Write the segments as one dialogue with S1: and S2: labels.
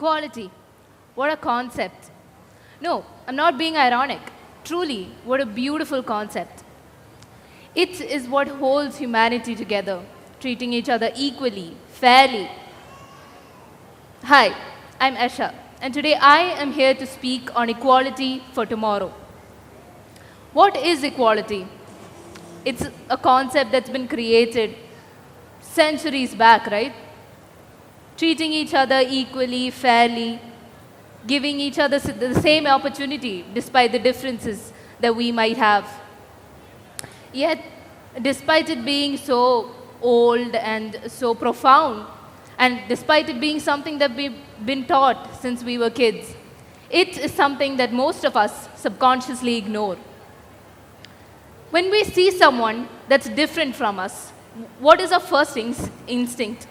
S1: Equality. What a concept. No, I'm not being ironic. Truly, what a beautiful concept. It is what holds humanity together, treating each other equally, fairly. Hi, I'm Esha, and today I am here to speak on equality for tomorrow. What is equality? It's a concept that's been created centuries back, right? Treating each other equally, fairly, giving each other the same opportunity despite the differences that we might have. Yet, despite it being so old and so profound, and despite it being something that we've been taught since we were kids, it is something that most of us subconsciously ignore. When we see someone that's different from us, what is our first instinct?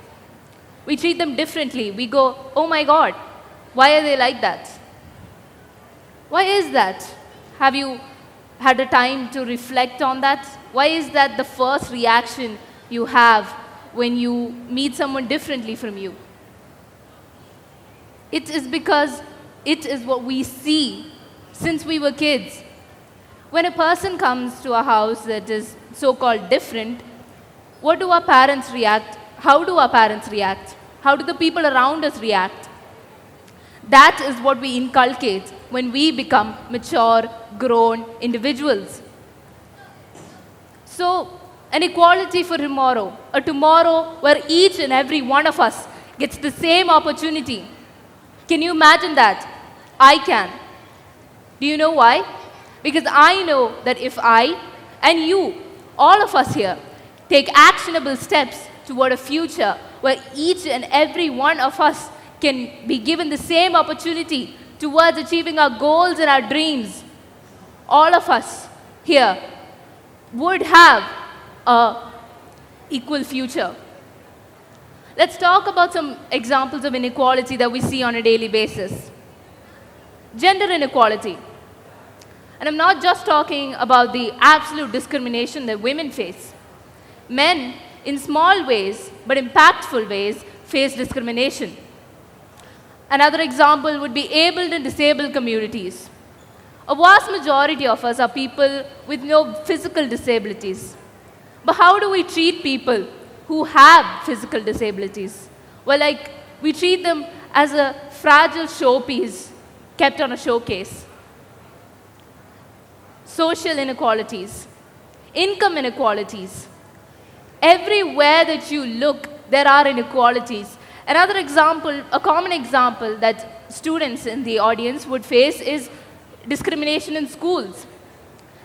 S1: We treat them differently. We go, oh my God, why are they like that? Why is that? Have you had a time to reflect on that? Why is that the first reaction you have when you meet someone differently from you? It is because it is what we see since we were kids. When a person comes to a house that is so-called different, what do our parents react? How do our parents react? How do the people around us react? That is what we inculcate when we become mature, grown individuals. So, an equality for tomorrow, a tomorrow where each and every one of us gets the same opportunity. Can you imagine that? I can. Do you know why? Because I know that if I and you, all of us here, take actionable steps toward a future where each and every one of us can be given the same opportunity towards achieving our goals and our dreams, all of us here would have an equal future. Let's talk about some examples of inequality that we see on a daily basis. Gender inequality. And I'm not just talking about the absolute discrimination that women face. Men, in small ways, but impactful ways, face discrimination. Another example would be abled and disabled communities. A vast majority of us are people with no physical disabilities. But how do we treat people who have physical disabilities? Well, we treat them as a fragile showpiece kept on a showcase. Social inequalities, income inequalities. Everywhere that you look, there are inequalities. Another example, a common example that students in the audience would face is discrimination in schools.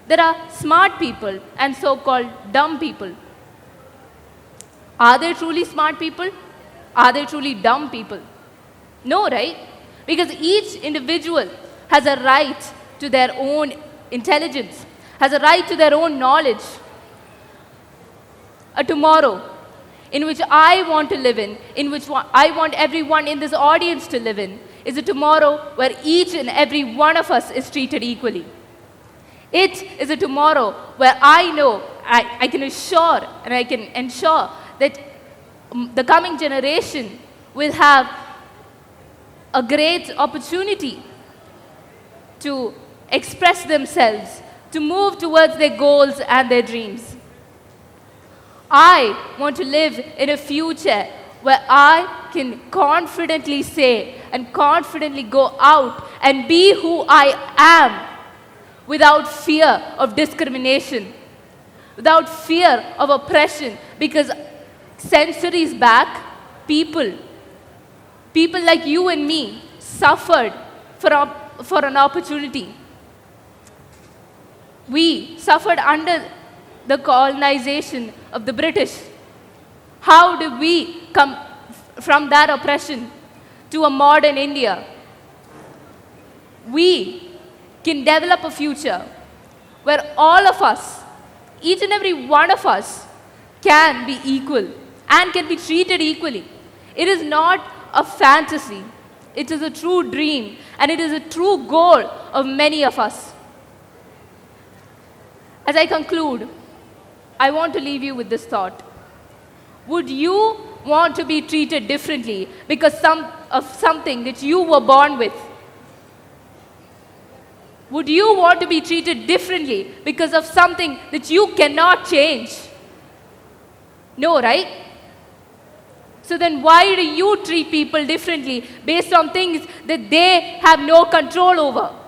S1: There are smart people and so-called dumb people. Are there truly smart people? Are there truly dumb people? No, right? Because each individual has a right to their own intelligence, has a right to their own knowledge. A tomorrow in which I want to live in which I want everyone in this audience to live in, is a tomorrow where each and every one of us is treated equally. It is a tomorrow where I know, I can assure and I can ensure that the coming generation will have a great opportunity to express themselves, to move towards their goals and their dreams. I want to live in a future where I can confidently say and confidently go out and be who I am without fear of discrimination, without fear of oppression, because centuries back, people like you and me suffered for an opportunity. We suffered under the colonization of the British. How did we come from that oppression to a modern India? We can develop a future where all of us, each and every one of us, can be equal and can be treated equally. It is not a fantasy. It is a true dream, and it is a true goal of many of us. As I conclude, I want to leave you with this thought. Would you want to be treated differently because of something that you were born with? Would you want to be treated differently because of something that you cannot change? No, right? So then why do you treat people differently based on things that they have no control over?